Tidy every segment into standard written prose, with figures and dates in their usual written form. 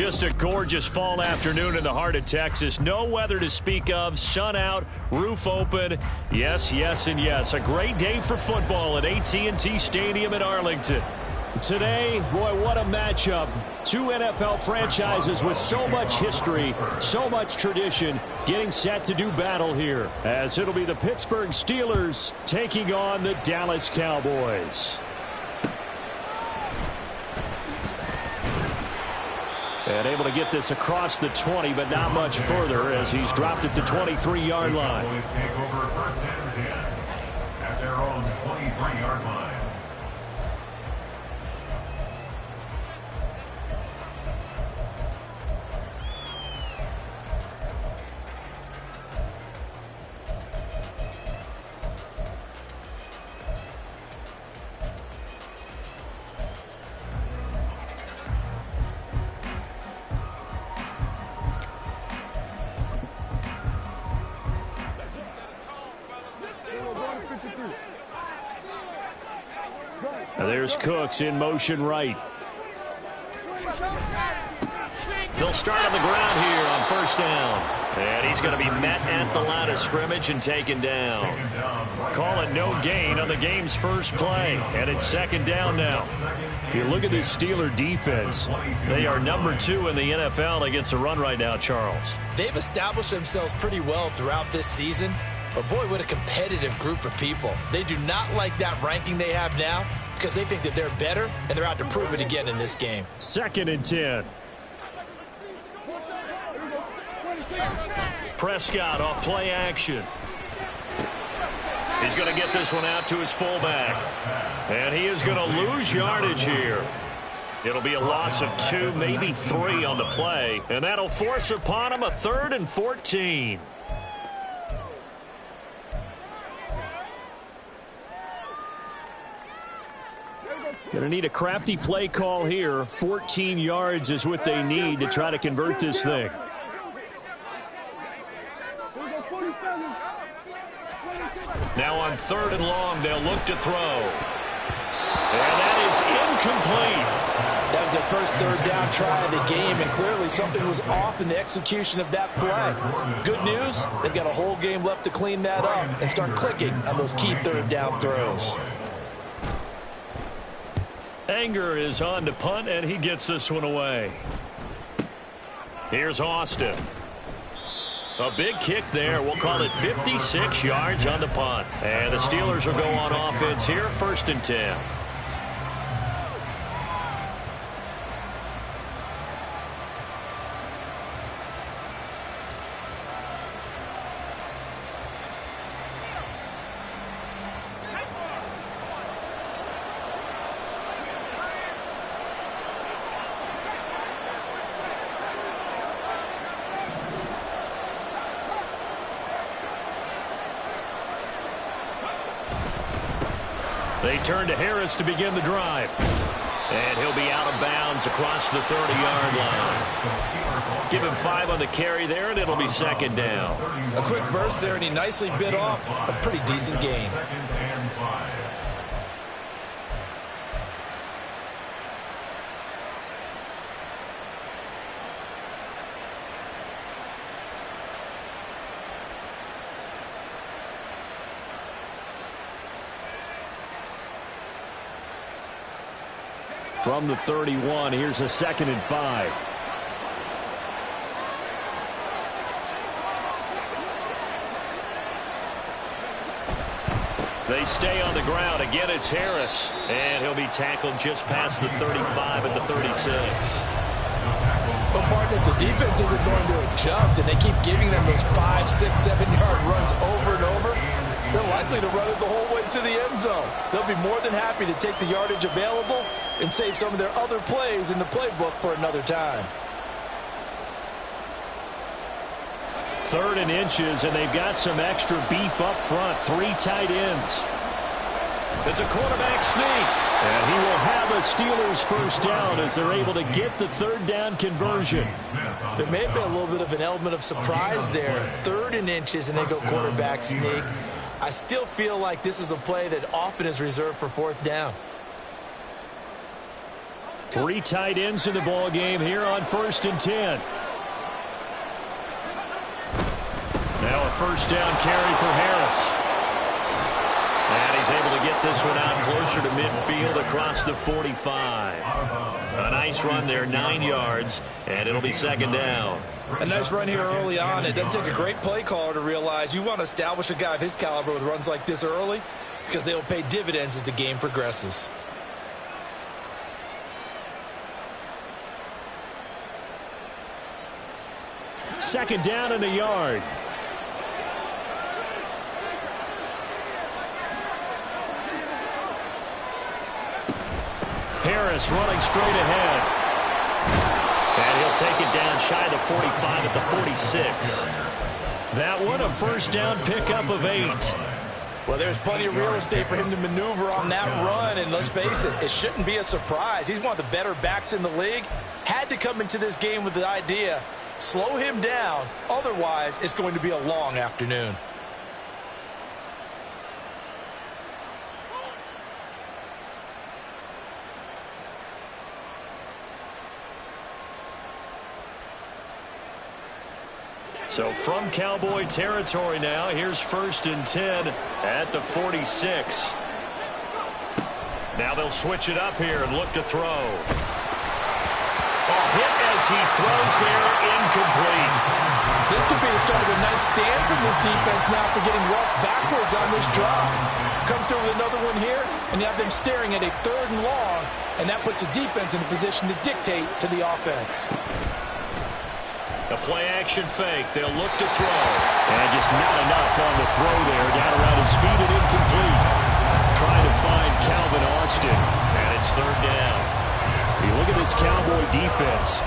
Just a gorgeous fall afternoon in the heart of Texas. No weather to speak of. Sun out, roof open. Yes, yes, and yes. A great day for football at AT&T Stadium in Arlington. Today, boy, what a matchup. Two NFL franchises with so much history, so much tradition, getting set to do battle here, as it'll be the Pittsburgh Steelers taking on the Dallas Cowboys. And able to get this across the 20, but not much further as he's dropped it to 23-yard line. Cowboys take over first and 10 at their own 23-yard line. There's Cooks in motion right. They'll start on the ground here on first down. And he's going to be met at the line of scrimmage and taken down. Call it no gain on the game's first play. And it's second down now. You look at this Steeler defense. They are number 2 in the NFL against the run right now, Charles. They've established themselves pretty well throughout this season. But boy, what a competitive group of people. They do not like that ranking they have now, because they think that they're better, and they're out to prove it again in this game. Second and 10. Prescott off play action. He's going to get this one out to his fullback. And he is going to lose yardage here. It'll be a loss of 2, maybe 3 on the play. And that'll force upon him a 3rd and 14. Going to need a crafty play call here. 14 yards is what they need to try to convert this thing. Now on 3rd and long, they'll look to throw. And that is incomplete. That was their first 3rd down try of the game, and clearly something was off in the execution of that play. Good news, they've got a whole game left to clean that up and start clicking on those key 3rd down throws. Anger is on to punt, and he gets this one away. Here's Austin. A big kick there. We'll call it 56 yards on the punt. And the Steelers will go on offense here, 1st and 10. They turn to Harris to begin the drive. And he'll be out of bounds across the 30-yard line. Give him 5 on the carry there, and it'll be second down. A quick burst there, and he nicely bit off a pretty decent gain. From the 31, here's a 2nd and 5. They stay on the ground. Again, it's Harris. And he'll be tackled just past the 35 at the 36. Well, partner, if the defense isn't going to adjust and they keep giving them those 5, 6, 7-yard runs over and over, they're likely to run it the whole way to the end zone. They'll be more than happy to take the yardage available and save some of their other plays in the playbook for another time. 3rd and inches, and they've got some extra beef up front. 3 tight ends. It's a quarterback sneak. And he will have a Steelers first down as they're able to get the 3rd down conversion. There may have been a little bit of an element of surprise there. 3rd and inches, and they go quarterback sneak. I still feel like this is a play that often is reserved for 4th down. Three tight ends in the ball game here on 1st and 10. Now a first down carry for Harris. And he's able to get this one out closer to midfield across the 45. A nice run there, 9 yards, and it'll be 2nd down. A nice run here early on. It doesn't take a great play caller to realize you want to establish a guy of his caliber with runs like this early because they will pay dividends as the game progresses. Second down and a yard. Harris running straight ahead. And he'll take it down shy of the 45 at the 46. That one, a first down pickup of 8. Well, there's plenty of real estate for him to maneuver on that run, and let's face it, it shouldn't be a surprise. He's one of the better backs in the league. Had to come into this game with the idea, slow him down, otherwise it's going to be a long afternoon. So from Cowboy territory now, here's 1st and 10 at the 46. Now they'll switch it up here and look to throw. A hit as he throws there, incomplete. This could be the start of a nice stand from this defense now for getting walked backwards on this drive. Come through with another one here, and you have them staring at a 3rd and long, and that puts the defense in a position to dictate to the offense. A play-action fake. They'll look to throw. And just not enough on the throw there. Down around his feet and incomplete. Trying to find Calvin Austin. And it's 3rd down. You look at this Cowboy defense.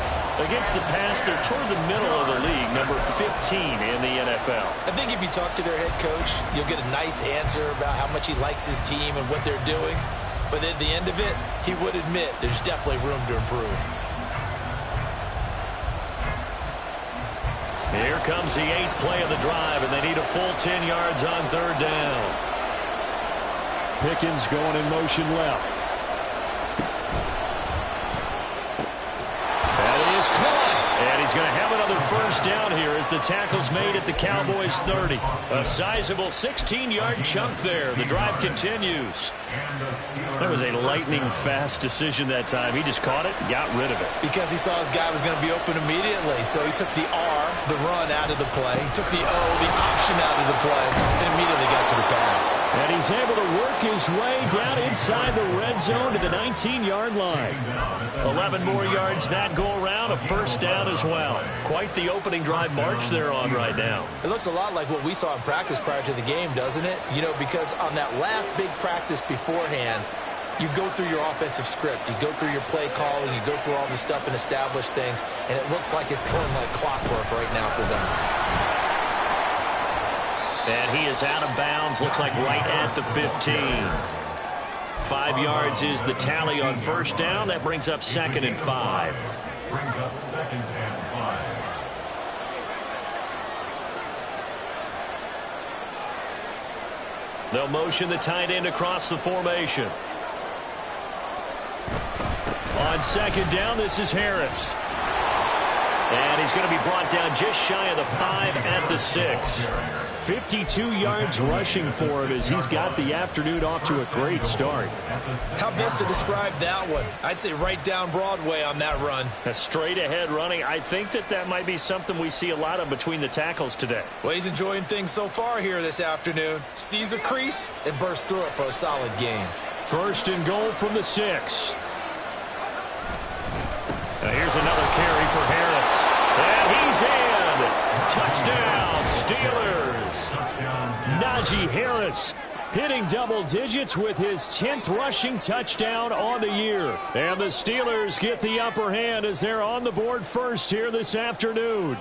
Against the pass, they're toward the middle of the league, number 15 in the NFL. I think if you talk to their head coach, you'll get a nice answer about how much he likes his team and what they're doing. But at the end of it, he would admit there's definitely room to improve. Here comes the 8th play of the drive, and they need a full 10 yards on 3rd down. Pickens going in motion left. That is caught. And he's going to have another first down here as the tackle's made at the Cowboys' 30. A sizable 16-yard chunk there. The drive continues. That was a lightning-fast decision that time. He just caught it and got rid of it. Because he saw his guy was going to be open immediately. So he took the R, the run, out of the play. He took the O, the option out of the play, and immediately got to the pass. And he's able to work his way down inside the red zone to the 19-yard line. 11 more yards that go around, a first down as well. Quite the opening drive march they're on right now. It looks a lot like what we saw in practice prior to the game, doesn't it? You know, because on that last big practice beforehand, you go through your offensive script, you go through your play calling, you go through all this stuff and establish things, and it looks like it's going like clockwork right now for them. And he is out of bounds, looks like right at the 15. 5 yards is the tally on first down. That brings up 2nd and 5. Brings up 2nd and 5. They'll motion the tight end across the formation. On 2nd down, this is Harris. And he's going to be brought down just shy of the 5 at the 6. 52 yards rushing for him as he's got the afternoon off to a great start. How best to describe that one? I'd say right down Broadway on that run. A straight ahead running. I think that might be something we see a lot of between the tackles today. Well, he's enjoying things so far here this afternoon. Sees a crease and bursts through it for a solid gain. 1st and goal from the 6. Now here's another carry for Harris. And he's in. Touchdown, Steelers. Najee Harris hitting double digits with his 10th rushing touchdown on the year. And the Steelers get the upper hand as they're on the board first here this afternoon.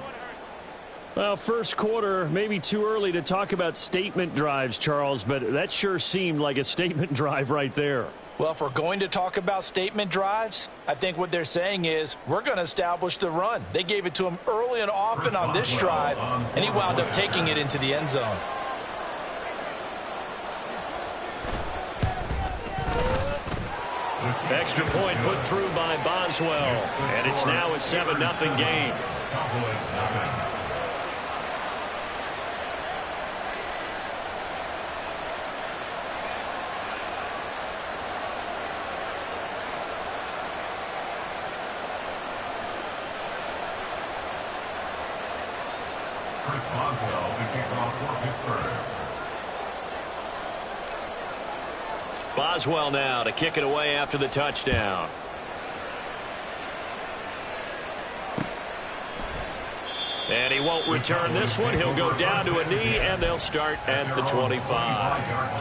Well, first quarter, maybe too early to talk about statement drives, Charles, but that sure seemed like a statement drive right there. Well, if we're going to talk about statement drives, I think what they're saying is we're going to establish the run. They gave it to him early and often on this drive, and he wound up taking it into the end zone. Extra point put through by Boswell. And it's now a 7-0 game. Cowboys nothing. Chris Boswell, the kickoff for Pittsburgh. Boswell now to kick it away after the touchdown. And he won't return this one. He'll go down to a knee, and they'll start at the 25.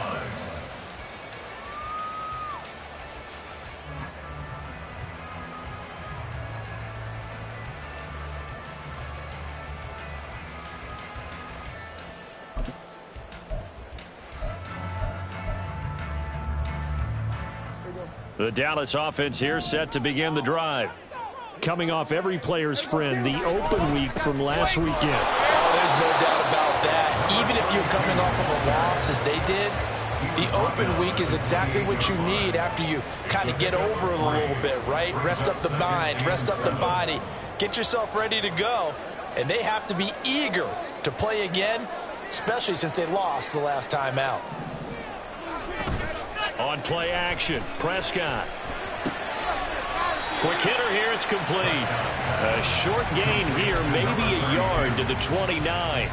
The Dallas offense here set to begin the drive. Coming off every player's friend, the open week from last weekend. There's no doubt about that. Even if you're coming off of a loss as they did, the open week is exactly what you need after you kind of get over it a little bit, right? Rest up the mind, rest up the body, get yourself ready to go. And they have to be eager to play again, especially since they lost the last time out. On play action, Prescott. Quick hitter here, it's complete. A short gain here, maybe a yard to the 29.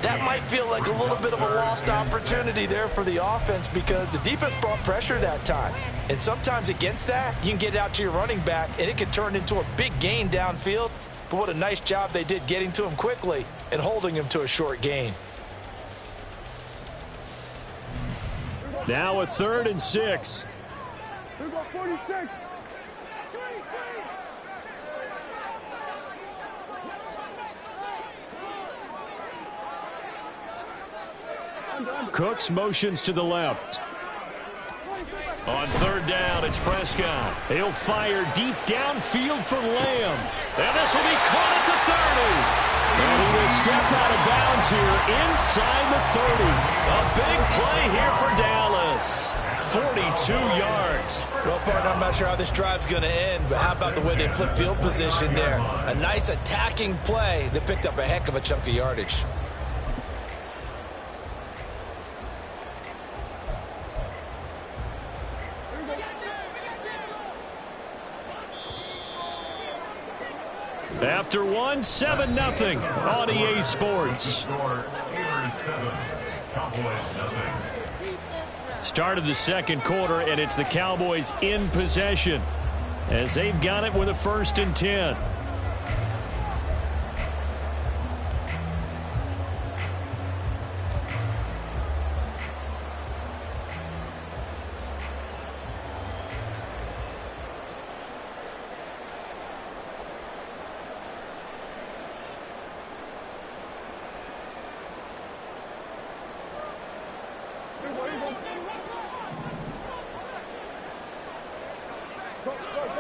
That might feel like a little bit of a lost opportunity there for the offense because the defense brought pressure that time. And sometimes against that, you can get it out to your running back, and it can turn into a big gain downfield. But what a nice job they did getting to him quickly and holding him to a short gain. Now a 3rd and 6. Cooks motions to the left. On 3rd down, it's Prescott. He'll fire deep downfield for Lamb. And this will be caught at the 30. And he will step out of bounds here inside the 30. A big play here for Dallas. 42 yards. Well, partner, I'm not sure how this drive's going to end, but how about the way they flip field position there? A nice attacking play that picked up a heck of a chunk of yardage. After 7-0 on EA Sports. Start of the second quarter, and it's the Cowboys in possession as they've got it with a 1st and 10.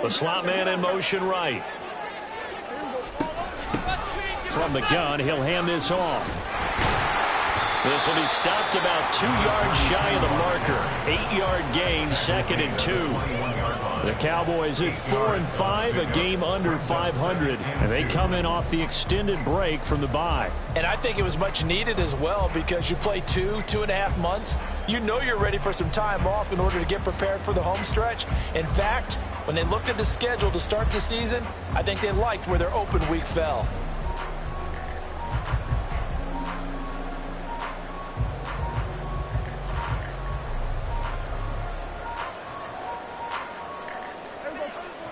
The slot man in motion right. From the gun, he'll hand this off. This will be stopped about 2 yards shy of the marker. 8-yard gain, 2nd and 2. The Cowboys at 4-5, a game under 500. And they come in off the extended break from the bye. And I think it was much needed as well because you play 2.5 months. You know you're ready for some time off in order to get prepared for the home stretch. In fact, when they looked at the schedule to start the season, I think they liked where their open week fell.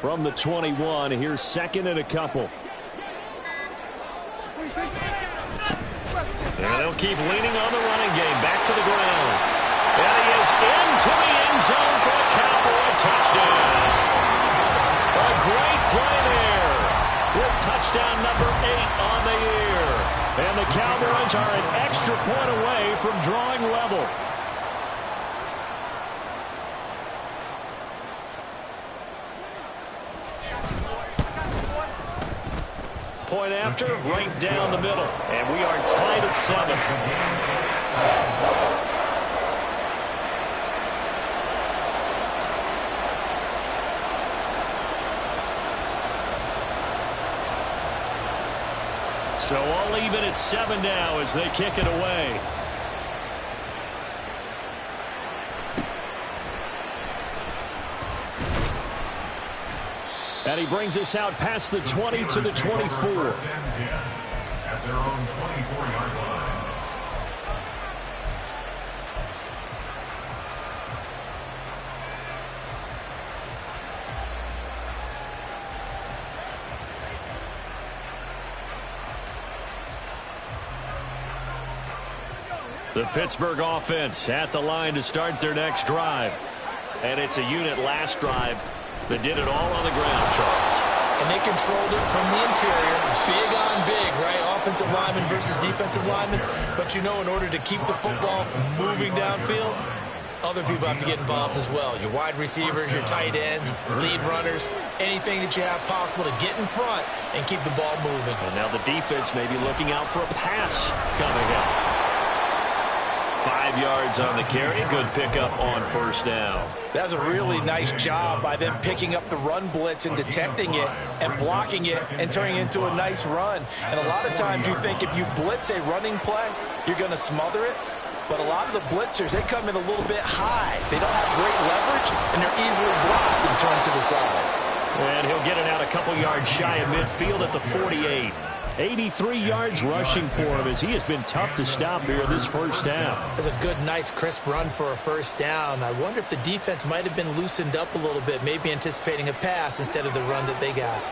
From the 21, here's 2nd and a couple. And they'll keep leaning on the running game. Back to the ground. And he is into the end zone for a Cowboy touchdown. A great play there with touchdown number 8 on the year. And the Cowboys are an extra point away from drawing level. Point after, right down the middle. And we are tied at 7. So all even at 7 now as they kick it away. And he brings us out past the 20 to the 24. At their own 24-yard line. The Pittsburgh offense at the line to start their next drive. And it's a unit last drive that did it all on the ground, Charles. And they controlled it from the interior. Big on big, right? Offensive lineman versus defensive lineman. But, you know, in order to keep the football moving downfield, other people have to get involved as well. Your wide receivers, your tight ends, lead runners, anything that you have possible to get in front and keep the ball moving. And now the defense may be looking out for a pass coming up. 5 yards on the carry. Good pickup on first down. That was a really nice job by them picking up the run blitz and detecting it and blocking it and turning it into a nice run. And a lot of times you think if you blitz a running play, you're going to smother it. But a lot of the blitzers, they come in a little bit high. They don't have great leverage, and they're easily blocked and turned to the side. And he'll get it out a couple yards shy of midfield at the 48. 83 yards rushing for him as he has been tough to stop here this first half. That's a good, nice, crisp run for a first down. I wonder if the defense might have been loosened up a little bit, maybe anticipating a pass instead of the run that they got.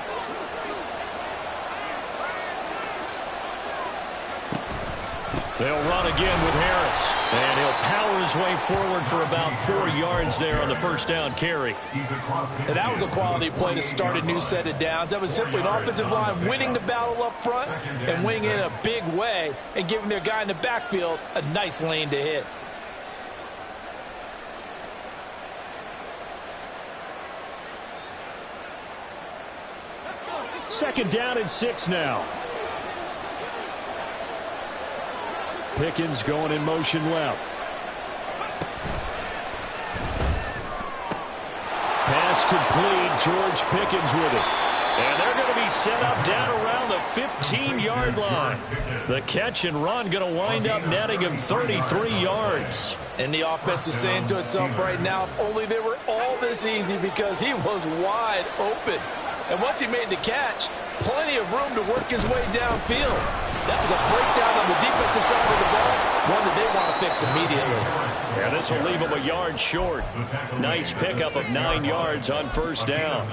They'll run again with Harris. And he'll power his way forward for about 4 yards there on the first down carry. And that was a quality play to start a new set of downs. That was simply an offensive line winning the battle up front and winning in a big way and giving their guy in the backfield a nice lane to hit. Second down and 6 now. Pickens going in motion left. Pass complete. George Pickens with it. And they're going to be set up down around the 15-yard line. The catch and run going to wind up netting him 33 yards. And the offense is saying to itself right now, if only they were all this easy, because he was wide open. And once he made the catch, plenty of room to work his way downfield. That was a breakdown on the defensive side of the ball, one that they want to fix immediately. Yeah, this will leave him a yard short. Nice pickup of 9 yards on first down.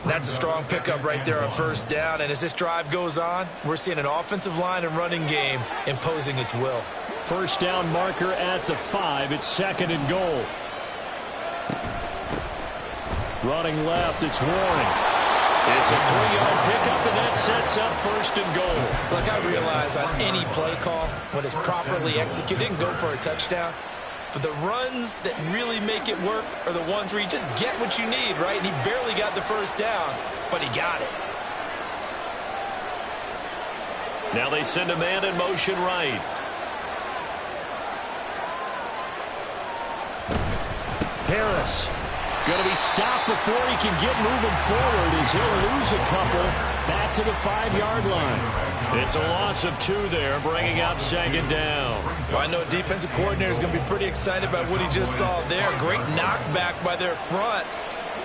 That's a strong pickup right there on first down. And as this drive goes on, we're seeing an offensive line and running game imposing its will. First down marker at the 5. It's second and goal. Running left, it's Warren. It's a 3-yard pickup, and that sets up first and goal. Look, I realize on any play call, when it's properly executed, it can go for a touchdown. But the runs that really make it work are the ones where you just get what you need, right? And he barely got the first down, but he got it. Now they send a man in motion right. Harris going to be stopped before he can get moving forward as he'll lose a couple back to the 5-yard line. It's a loss of 2 there, bringing up second down. Well, I know defensive coordinator is going to be pretty excited about what he just saw there. Great knockback by their front.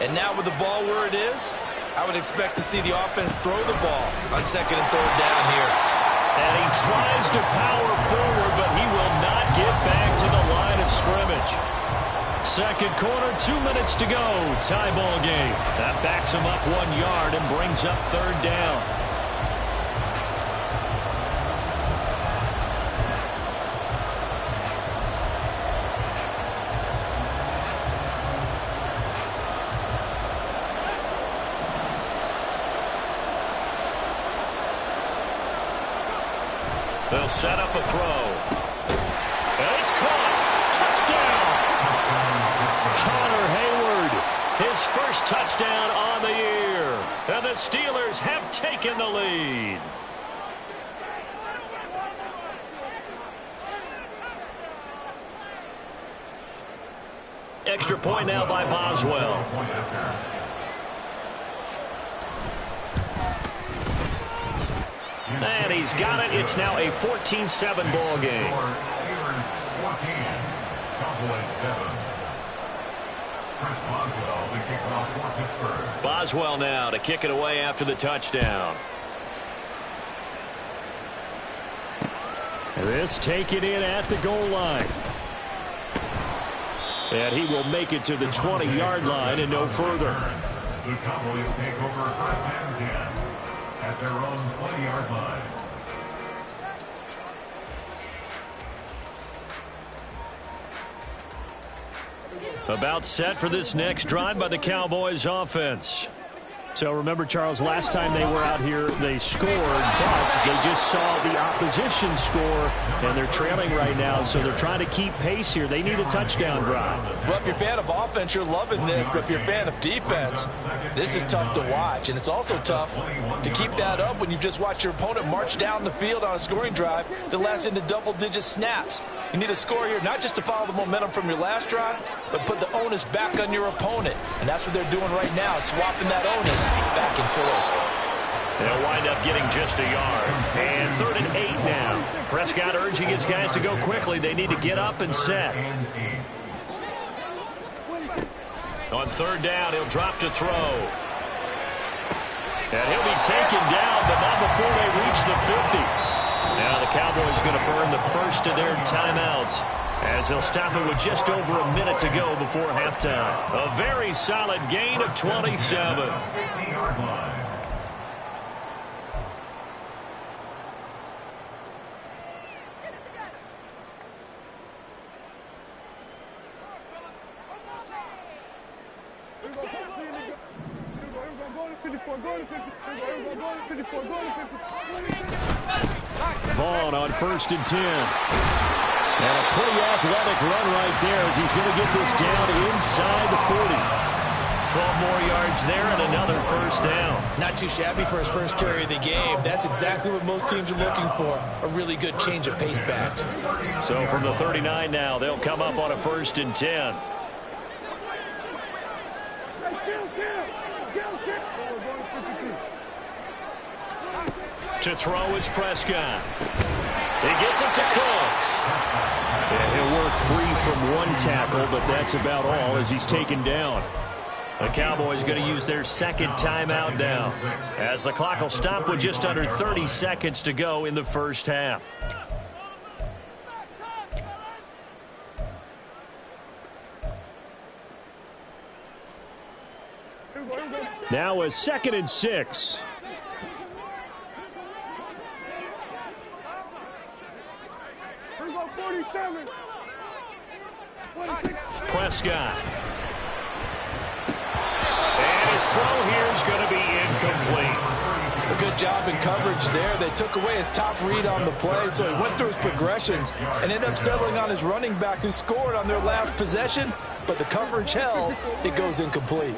And now with the ball where it is, I would expect to see the offense throw the ball on second and third down here. And he tries to power forward, but he will not get back to the line of scrimmage. Second quarter, 2 minutes to go. Tie ball game. That backs him up 1 yard and brings up third down. They'll set up a throw. And it's caught. Touchdown. Connor Hayward, his first touchdown on the year. And the Steelers have taken the lead. Extra point now by Boswell. And he's got it. It's now a 14-7 ball game. Steelers 14, Cowboys 7. Chris Boswell, the kickoff for Pittsburgh. Boswell now to kick it away after the touchdown. This taken in at the goal line. And he will make it to the 20-yard line and no further. The Cowboys take over first and 10 at their own 20-yard line. About set for this next drive by the Cowboys offense. So remember, Charles, last time they were out here, they scored, but they just saw the opposition score, and they're trailing right now, so they're trying to keep pace here. They need a touchdown drive. Well, if you're a fan of offense, you're loving this, but if you're a fan of defense, this is tough to watch, and it's also tough to keep that up when you just watch your opponent march down the field on a scoring drive that lasts into double-digit snaps. You need a score here, not just to follow the momentum from your last drive, but put the onus back on your opponent, and that's what they're doing right now, swapping that onus back and forth. They'll wind up getting just a yard. And 3rd and 8 now. Prescott urging his guys to go quickly. They need to get up and set. On 3rd down, he'll drop to throw. And he'll be taken down, but not before they reach the 50. Now the Cowboys going to burn the first of their timeouts, as they'll stop it with just over a minute to go before halftime. A very solid gain of 27. 50-yard line. Vaughn on 1st and 10. And a pretty athletic run right there as he's going to get this down inside the 40. 12 more yards there and another first down. Not too shabby for his first carry of the game. That's exactly what most teams are looking for, a really good change of pace back. So from the 39 now, they'll come up on a 1st and 10. To throw is Prescott. He gets it to Cooks. And he'll work free from one tackle, but that's about all as he's taken down. The Cowboys going to use their second timeout now, as the clock will stop with just under 30 seconds to go in the first half. Now a 2nd and 6. Prescott. And his throw here is going to be incomplete. A good job in coverage there. They took away his top read on the play, so he went through his progressions and ended up settling on his running back who scored on their last possession, but the coverage held. It goes incomplete.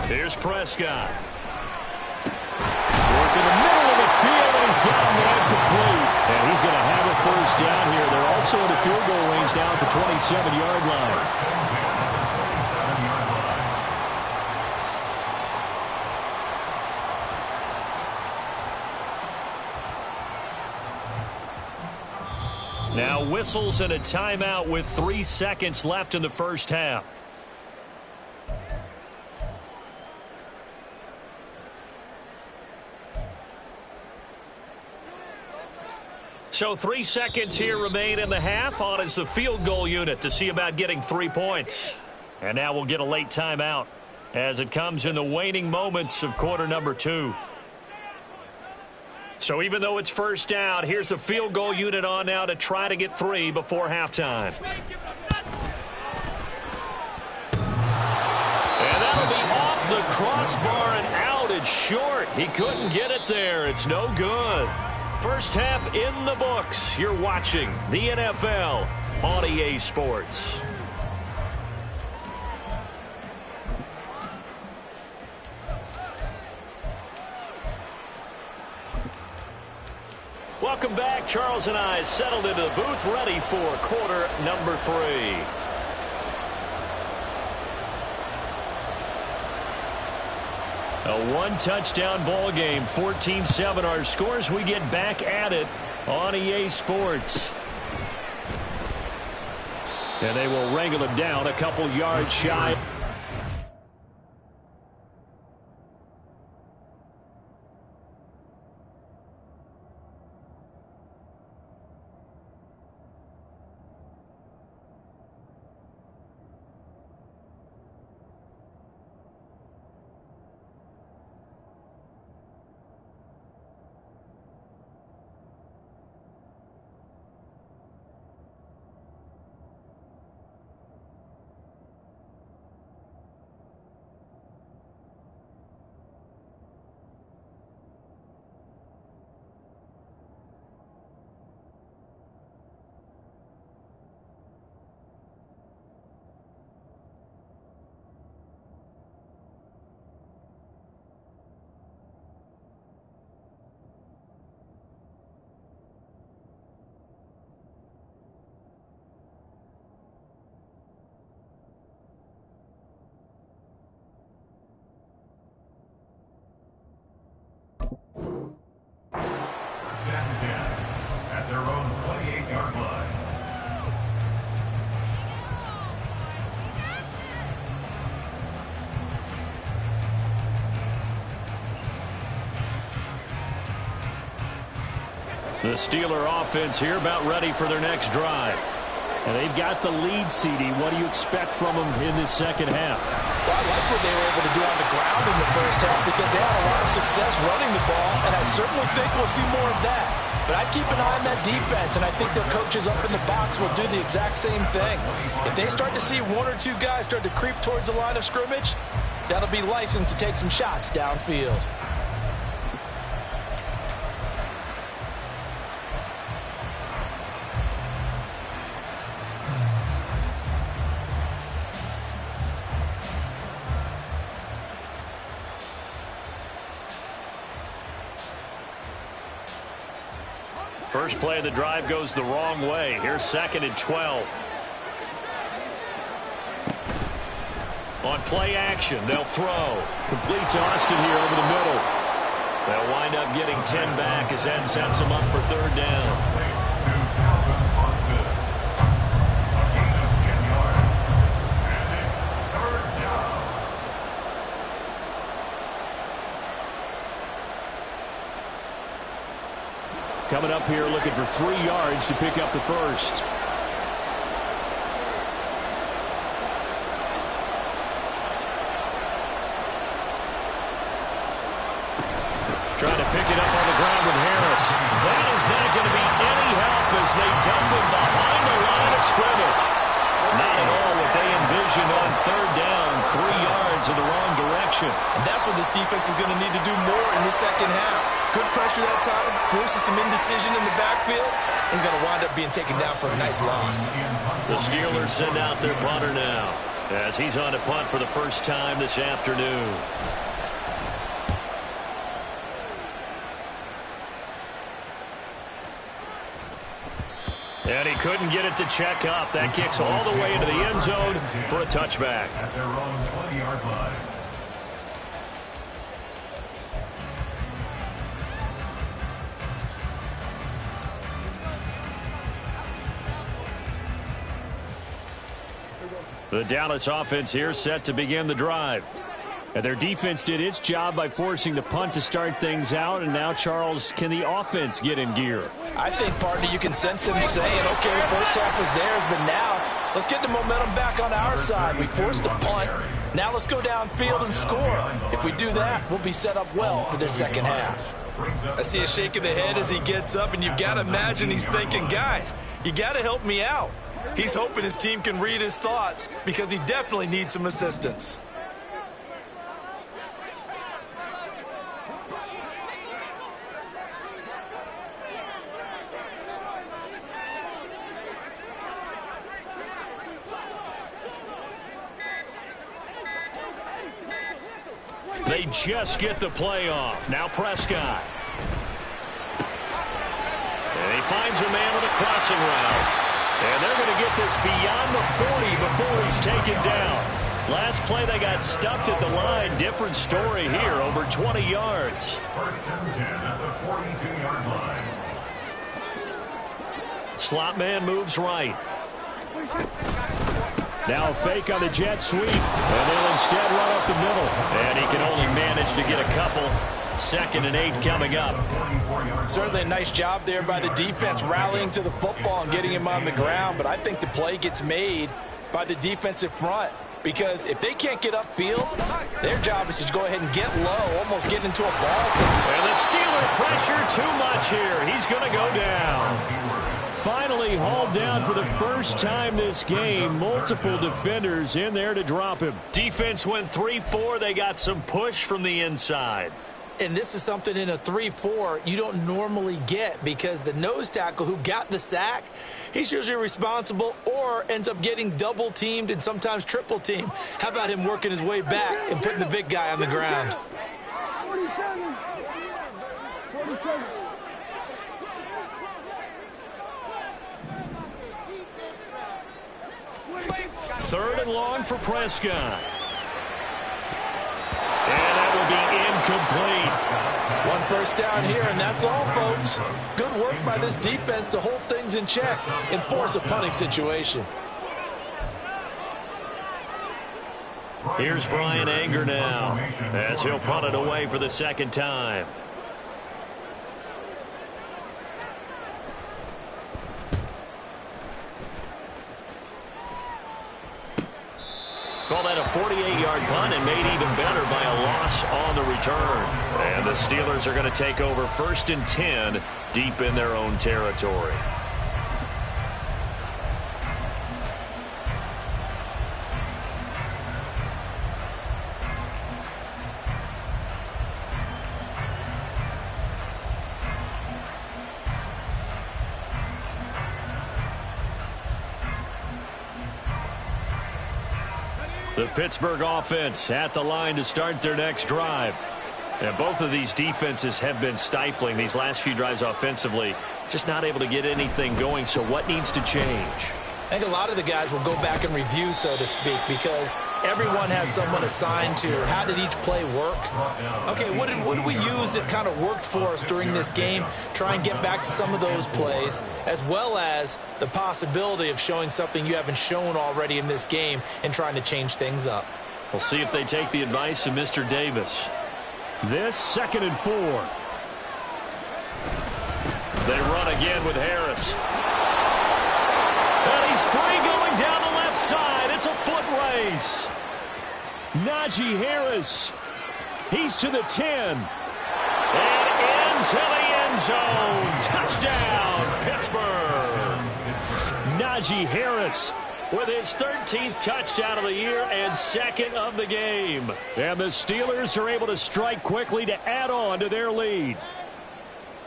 Here's Prescott. Work in the middle of the field, and he's got him incomplete. And he's going to have a first down here. They're also in the field goal range now at the 27-yard line. Now whistles and a timeout with 3 seconds left in the first half. So 3 seconds here remain in the half. On is the field goal unit to see about getting 3 points. And now we'll get a late timeout as it comes in the waning moments of quarter number 2. So even though it's first down, here's the field goal unit on now to try to get 3 before halftime. And that'll be off the crossbar and out. It's short. He couldn't get it there. It's no good. First half in the books. You're watching the NFL on EA Sports. Welcome back. Charles and I settled into the booth, ready for quarter number 3. A one-touchdown ball game, 14-7 our scores. We get back at it on EA Sports. And they will wrangle him down a couple yards shy. At their own 28-yard line. The Steeler offense here about ready for their next drive. And they've got the lead, CD. What do you expect from them in this second half? Well, I like what they were able to do on the ground in the first half because they had a lot of success running the ball, and I certainly think we'll see more of that. But I'd keep an eye on that defense, and I think their coaches up in the box will do the exact same thing. If they start to see one or two guys start to creep towards the line of scrimmage, that'll be licensed to take some shots downfield. First play of the drive goes the wrong way. Here's 2nd and 12. On play action, they'll throw. Complete to Austin here over the middle. They'll wind up getting 10 back as that sets them up for 3rd down. Coming up here looking for 3 yards to pick up the first. Trying to pick it up on the ground with Harris. That is not going to be any help as they dump him behind the line of scrimmage. Not at all what they envisioned on 3rd down. 3 yards in the wrong direction. And that's what this defense is going to need to do more in the second half. Good pressure that time, forces some indecision in the backfield. He's going to wind up being taken down for a nice loss. The Steelers send out their punter now as he's on to punt for the first time this afternoon. And he couldn't get it to check up. That kicks all the way into the end zone for a touchback. At their own 20-yard line. The Dallas offense here set to begin the drive. And their defense did its job by forcing the punt to start things out. And now, Charles, can the offense get in gear? I think, partner, you can sense him saying, okay, first half was theirs, but now let's get the momentum back on our side. We forced a punt. Now let's go downfield and score. If we do that, we'll be set up well for this second half. I see a shake of the head as he gets up, and you've got to imagine he's thinking, guys, you got to help me out. He's hoping his team can read his thoughts because he definitely needs some assistance. They just get the play off. Now Prescott. And he finds a man with a crossing route. And they're going to get this beyond the 40 before he's taken down. Last play, they got stuffed at the line. Different story here, over 20 yards. First and 10 at the 42-yard line. Slot man moves right. Now a fake on the jet sweep, and they'll instead run up the middle. And he can only manage to get a couple. 2nd and 8 coming up. Certainly a nice job there by the defense rallying to the football and getting him on the ground. But I think the play gets made by the defensive front. Because if they can't get upfield, their job is to go ahead and get low, almost get into a ball zone. And the Steeler pressure too much here. He's going to go down. Finally hauled down for the first time this game. Multiple defenders in there to drop him. Defense went 3-4. They got some push from the inside. And this is something in a 3-4 you don't normally get because the nose tackle who got the sack, he's usually responsible or ends up getting double teamed and sometimes triple teamed. How about him working his way back and putting the big guy on the ground? 47. Third and long for Prescott. And that will be incomplete. 1 first down here, and that's all, folks. Good work by this defense to hold things in check and force a punting situation. Here's Brian Anger now as he'll punt it away for the 2nd time. Call that a 48-yard punt and made even better by a loss on the return. And the Steelers are going to take over 1st and 10 deep in their own territory. The Pittsburgh offense at the line to start their next drive. And both of these defenses have been stifling these last few drives offensively. Just not able to get anything going. So what needs to change? I think a lot of the guys will go back and review, so to speak, because everyone has someone assigned to how did each play work. Okay, what did we use that kind of worked for us during this game? Try and get back to some of those plays, as well as the possibility of showing something you haven't shown already in this game and trying to change things up. We'll see if they take the advice of Mr. Davis. This 2nd and 4. They run again with Harris. And he's free going down the left side. It's a foot race. Najee Harris. He's to the 10. And into the end zone. Touchdown, Pittsburgh. Najee Harris with his 13th touchdown of the year and 2nd of the game. And the Steelers are able to strike quickly to add on to their lead.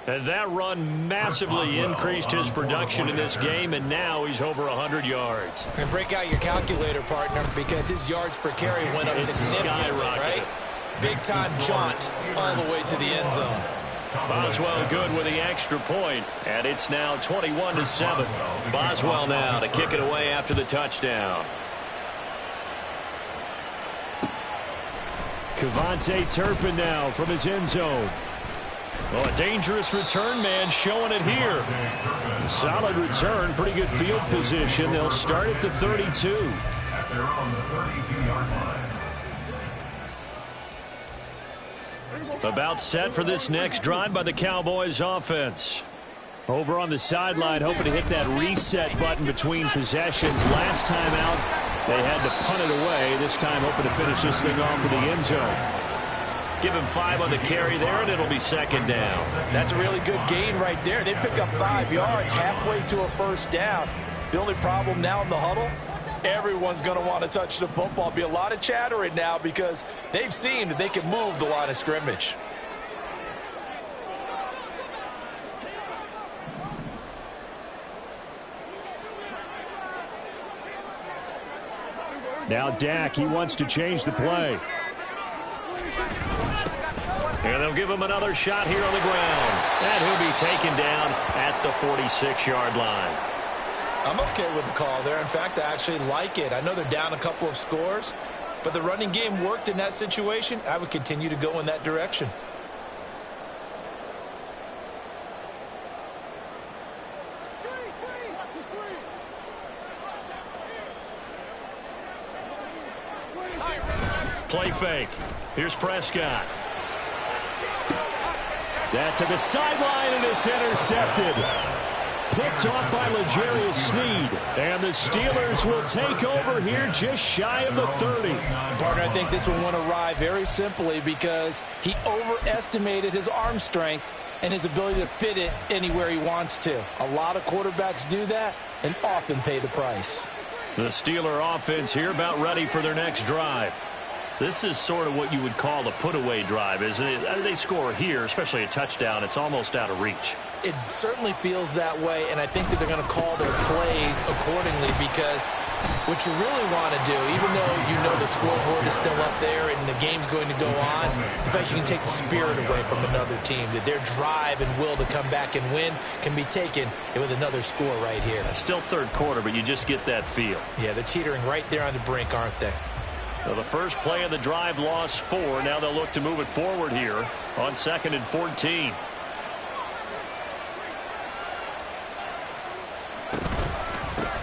And that run massively increased his production in this game, and now he's over 100 yards. And break out your calculator, partner, because his yards per carry went up significantly, right? Big-time jaunt all the way to the end zone. Boswell good with the extra point, and it's now 21-7. Boswell now to kick it away after the touchdown. Kevontae Turpin now from his end zone. Well, a dangerous return man showing it here. Solid return, pretty good field position. They'll start at the 32. At their own 32-yard line. About set for this next drive by the Cowboys offense. Over on the sideline, hoping to hit that reset button between possessions. Last time out, they had to punt it away. This time, hoping to finish this thing off in the end zone. Give him 5 on the carry there, and it'll be 2nd down. That's a really good gain right there. They pick up 5 yards halfway to a first down. The only problem now in the huddle, everyone's going to want to touch the football. Be a lot of chattering now because they've seen that they can move the line of scrimmage. Now Dak, he wants to change the play. And they'll give him another shot here on the ground. And he'll be taken down at the 46-yard line. I'm okay with the call there. In fact, I actually like it. I know they're down a couple of scores, but the running game worked in that situation. I would continue to go in that direction. Play fake. Here's Prescott. That to the sideline, and it's intercepted. Picked off by L'Jarius Sneed. And the Steelers will take over here just shy of the 30. Partner, I think this one won't arrive very simply because he overestimated his arm strength and his ability to fit it anywhere he wants to. A lot of quarterbacks do that and often pay the price. The Steeler offense here about ready for their next drive. This is sort of what you would call a put-away drive, isn't it? They score here, especially a touchdown. It's almost out of reach. It certainly feels that way, and I think that they're going to call their plays accordingly because what you really want to do, even though you know the scoreboard is still up there and the game's going to go on, in fact, you can take the spirit away from another team. That their drive and will to come back and win can be taken with another score right here. Still third quarter, but you just get that feel. Yeah, they're teetering right there on the brink, aren't they? So the first play of the drive lost 4. Now they'll look to move it forward here on 2nd and 14.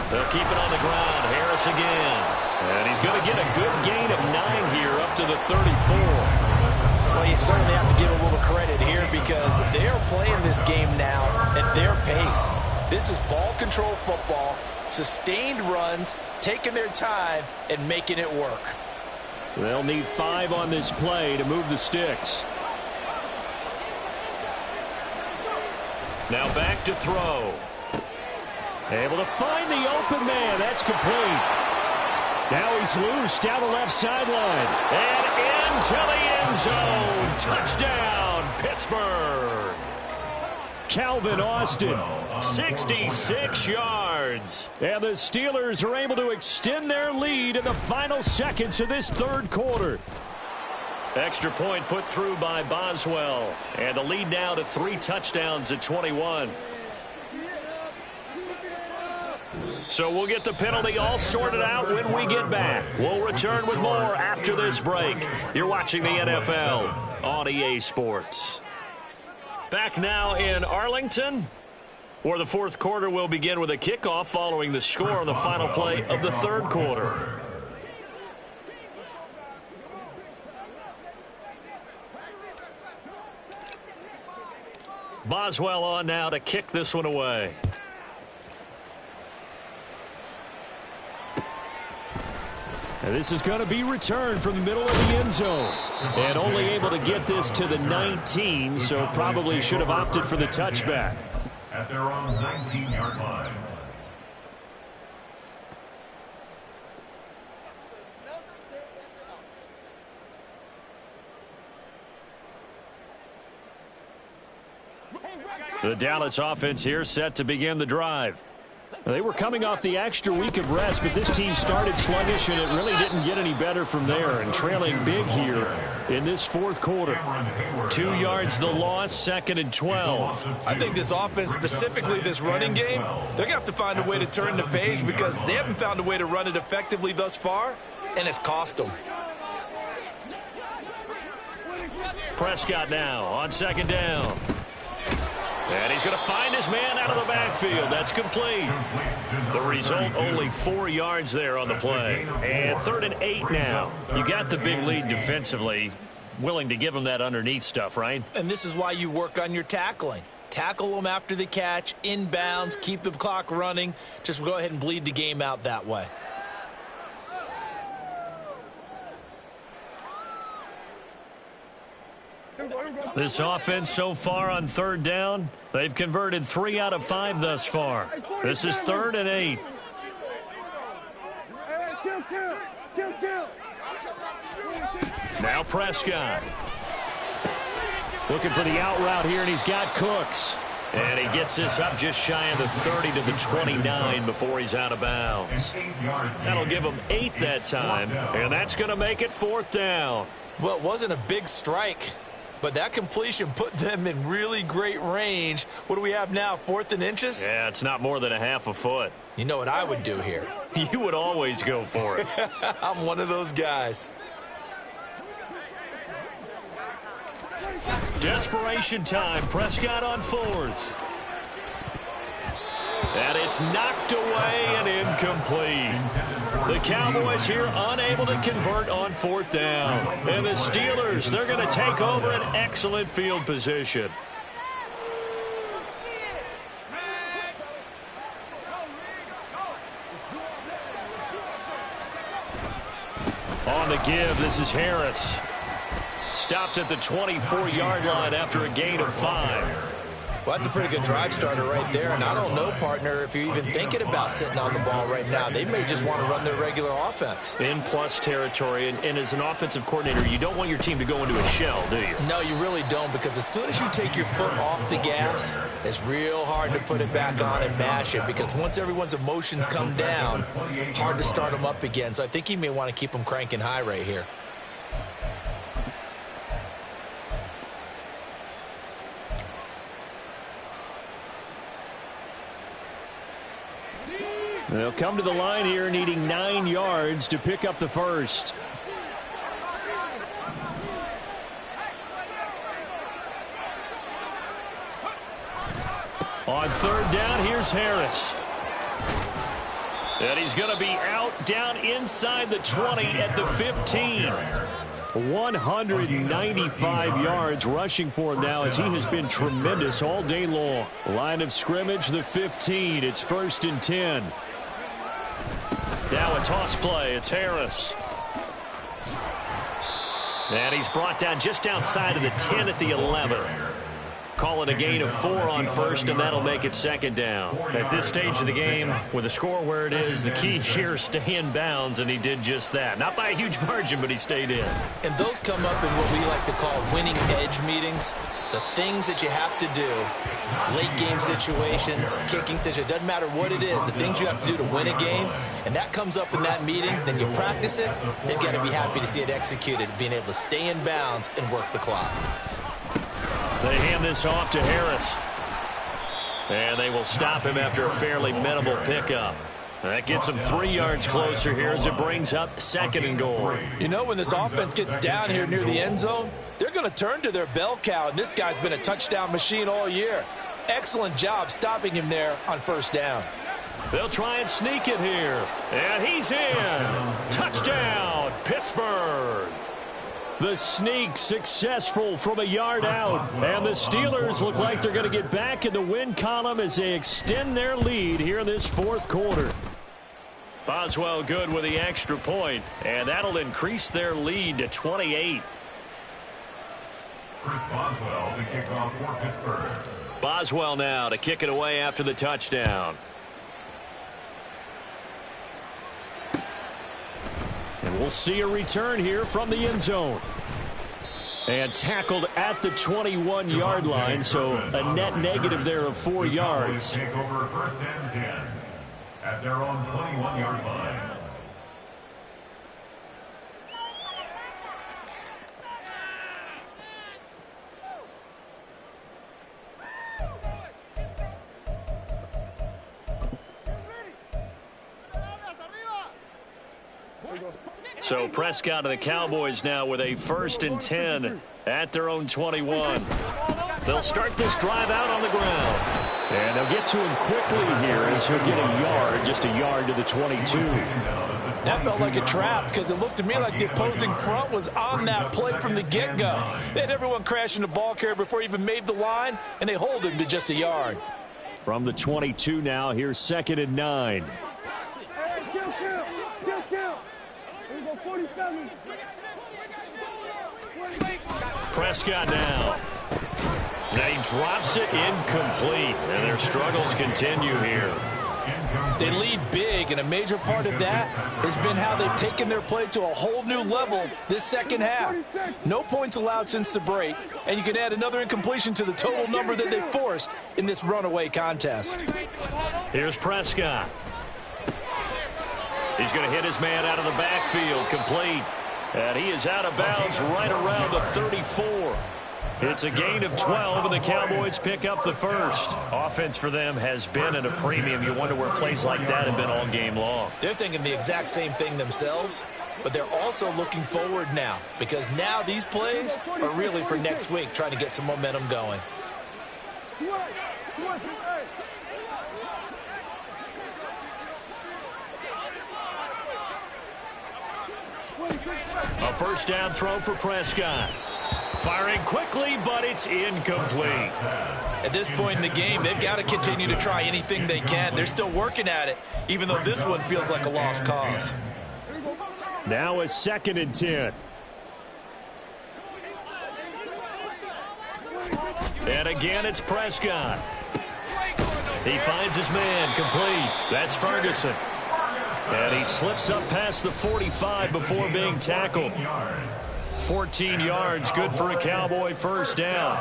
They'll keep it on the ground. Harris again. And he's going to get a good gain of 9 here up to the 34. Well, you certainly have to give a little credit here because they're playing this game now at their pace. This is ball control football, sustained runs, taking their time, and making it work. They'll need 5 on this play to move the sticks. Now back to throw. Able to find the open man. That's complete. Now he's loose down the left sideline. And into the end zone. Touchdown, Pittsburgh. Calvin Austin, 66 yards. And the Steelers are able to extend their lead in the final seconds of this third quarter. Extra point put through by Boswell. And the lead now to 3 touchdowns at 21. So we'll get the penalty all sorted out when we get back. We'll return with more after this break. You're watching the NFL on EA Sports. Back now in Arlington, where the fourth quarter will begin with a kickoff following the score on the final play of the third quarter. Boswell on now to kick this one away. And this is going to be returned from the middle of the end zone. And only able to get this to the 19, so probably should have opted for the touchback. At their own 19-yard line. The Dallas offense here set to begin the drive. They were coming off the extra week of rest, but this team started sluggish, and it really didn't get any better from there, and trailing big here in this fourth quarter. 2 yards the loss, 2nd and 12. I think this offense, specifically this running game, they're going to have to find a way to turn the page because they haven't found a way to run it effectively thus far, and it's cost them. Prescott now on 2nd down. And he's going to find his man out of the backfield. That's complete. The result, only 4 yards there on the play. And 3rd and 8 now. You got the big lead defensively. Willing to give them that underneath stuff, right? And this is why you work on your tackling. Tackle them after the catch, inbounds, keep the clock running. Just go ahead and bleed the game out that way. This offense so far on 3rd down, they've converted 3 out of 5 thus far. This is 3rd and 8. Now Prescott. Looking for the out route here, and he's got Cooks. And he gets this up just shy of the 30 to the 29 before he's out of bounds. That'll give him 8 that time, and that's going to make it 4th down. Well, it wasn't a big strike. But that completion put them in really great range. What do we have now, 4th and inches? Yeah, it's not more than a half a foot. You know what I would do here? You would always go for it. I'm one of those guys. Desperation time. Prescott on 4th. And it's knocked away and incomplete. The Cowboys here unable to convert on 4th down. And the Steelers, they're going to take over an excellent field position. On the give, this is Harris. Stopped at the 24-yard line after a gain of 5. Well, that's a pretty good drive starter right there. And I don't know, partner, if you're even thinking about sitting on the ball right now. They may just want to run their regular offense. In plus territory. And as an offensive coordinator, you don't want your team to go into a shell, do you? No, you really don't, because as soon as you take your foot off the gas, it's real hard to put it back on and mash it, because once everyone's emotions come down, hard to start them up again. So I think you may want to keep them cranking high right here. They'll come to the line here needing 9 yards to pick up the first. On 3rd down, here's Harris. And he's going to be out down inside the 20 at the 15. 195 yards rushing for him now, as he has been tremendous all day long. Line of scrimmage, the 15. It's 1st and 10. Now a toss play. It's Harris. And he's brought down just outside of the 10 at the 11. Calling a gain of 4 on 1st, and that'll make it 2nd down. At this stage of the game, with the score where it is, the key here is stay in bounds, and he did just that. Not by a huge margin, but he stayed in. And those come up in what we like to call winning edge meetings. The things that you have to do, late game situations, kicking situations, doesn't matter what it is, the things you have to do to win a game, and that comes up in that meeting, then you practice it, you've got to be happy to see it executed, being able to stay in bounds and work the clock. They hand this off to Harris. And they will stop him after a fairly minimal pickup. That gets him 3 yards closer here as it brings up 2nd and goal. You know, when this offense gets down here near the end zone, they're going to turn to their bell cow, and this guy's been a touchdown machine all year. Excellent job stopping him there on 1st down. They'll try and sneak it here. And he's in. Touchdown, Pittsburgh. The sneak successful from a yard out. And the Steelers look like they're going to get back in the win column as they extend their lead here in this 4th quarter. Boswell good with the extra point, and that'll increase their lead to 28. Chris Boswell, the kickoff for Pittsburgh. Boswell now to kick it away after the touchdown. And we'll see a return here from the end zone. And tackled at the 21-yard line, so a net negative there of 4 yards. Take over 1st and 10 at their own 21-yard line. So Prescott and the Cowboys now with a 1st and 10 at their own 21. They'll start this drive out on the ground. And they'll get to him quickly here as he'll get a yard, just a yard to the 22. That felt like a trap, because it looked to me like the opposing front was on that play from the get-go. They had everyone crashing the ball carrier before he even made the line, and they hold him to just a yard. From the 22 now, here's 2nd and 9. Prescott now. Now he drops it incomplete, and their struggles continue here. They lead big, and a major part of that has been how they've taken their play to a whole new level this second half. No points allowed since the break, and you can add another incompletion to the total number that they forced in this runaway contest. Here's Prescott. He's going to hit his man out of the backfield, complete. And he is out of bounds right around the 34. It's a gain of 12, and the Cowboys pick up the first. Offense for them has been at a premium. You wonder where plays like that have been all game long. They're thinking the exact same thing themselves, but they're also looking forward now, because now these plays are really for next week, trying to get some momentum going. A first down throw for Prescott. Firing quickly, but it's incomplete. At this point in the game, they've got to continue to try anything they can. They're still working at it, even though this one feels like a lost cause. Now a 2nd and 10. And again, it's Prescott. He finds his man, complete. That's Ferguson. And he slips up past the 45 before being tackled. 14 yards, good for a Cowboy first down.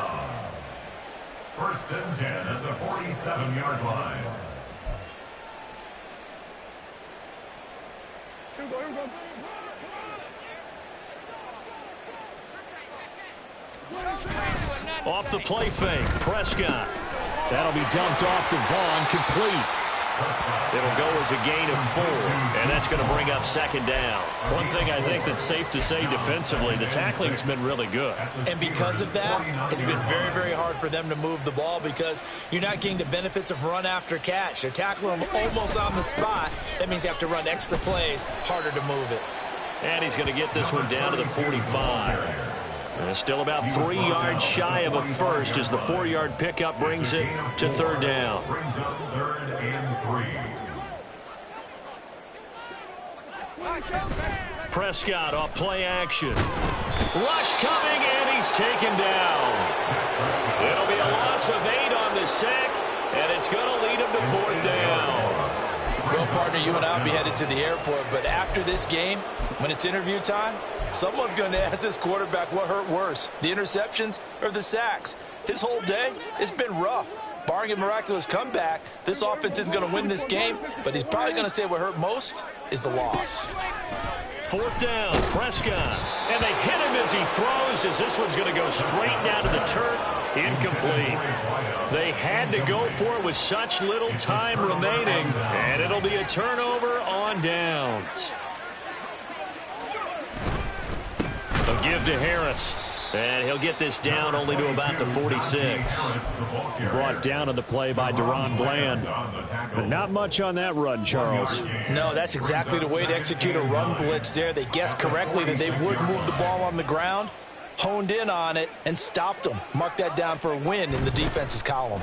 1st and 10 at the 47-yard line. Off the play fake, Prescott. That'll be dumped off to Vaughn, complete. It'll go as a gain of 4, and that's going to bring up 2nd down. One thing I think that's safe to say defensively, the tackling's been really good. And because of that, it's been very, very hard for them to move the ball because you're not getting the benefits of run after catch. They're tackling them almost on the spot. That means you have to run extra plays, harder to move it. And he's going to get this one down to the 45. Still about 3 yards shy of a first as the 4-yard pickup brings it to 3rd down. Brings up 3rd and 3. Prescott off play action. Rush coming, and he's taken down. It'll be a loss of 8 on the sack, and it's going to lead him to 4th down. Well, partner, you and I will be headed to the airport, but after this game, when it's interview time, someone's going to ask this quarterback what hurt worse, the interceptions or the sacks. His whole day, it's been rough. Barring a miraculous comeback, this offense isn't going to win this game, but he's probably going to say what hurt most is the loss. 4th down, Prescott. And they hit him as he throws, as this one's going to go straight down to the turf. Incomplete. They had to go for it with such little time remaining, and it'll be a turnover on downs. A give to Harris. And he'll get this down only to about the 46. Brought down on the play by Deron Bland. But not much on that run, Charles. No, that's exactly the way to execute a run blitz there. They guessed correctly that they would move the ball on the ground, honed in on it, and stopped them. Mark that down for a win in the defense's column.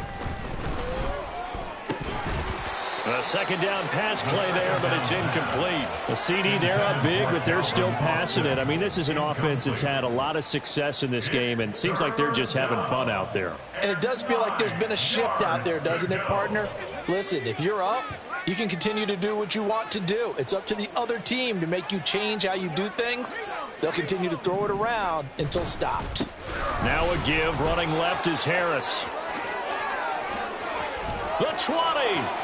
A 2nd down pass play there, but it's incomplete. The CD, they're up big, but they're still passing it. I mean, this is an offense that's had a lot of success in this game, and it seems like they're just having fun out there. And it does feel like there's been a shift out there, doesn't it, partner? Listen, if you're up, you can continue to do what you want to do. It's up to the other team to make you change how you do things. They'll continue to throw it around until stopped. Now a give. Running left is Harris. The 20.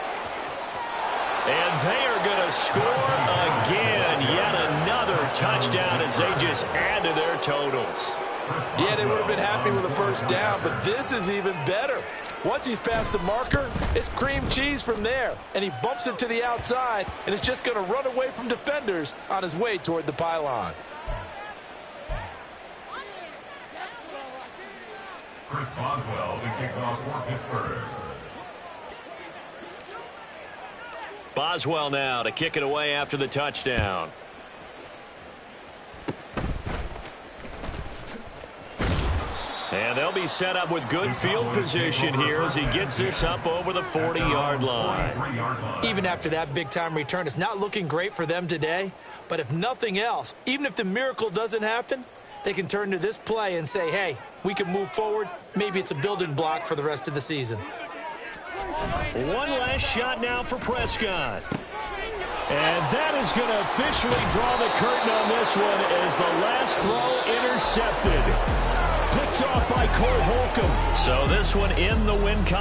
And they are going to score again. Yet another touchdown as they just add to their totals. Yeah, they would have been happy with a first down, but this is even better. Once he's past the marker, it's cream cheese from there. And he bumps it to the outside, and it's just going to run away from defenders on his way toward the pylon. Chris Boswell, the kickoff for Pittsburgh. Boswell now to kick it away after the touchdown. And they'll be set up with good field position here as he gets this up over the 40-yard line. Even after that big-time return, it's not looking great for them today. But if nothing else, even if the miracle doesn't happen, they can turn to this play and say, hey, we can move forward. Maybe it's a building block for the rest of the season. One last shot now for Prescott. And that is going to officially draw the curtain on this one as the last throw intercepted. Picked off by Cole Holcomb. So this one in the win column.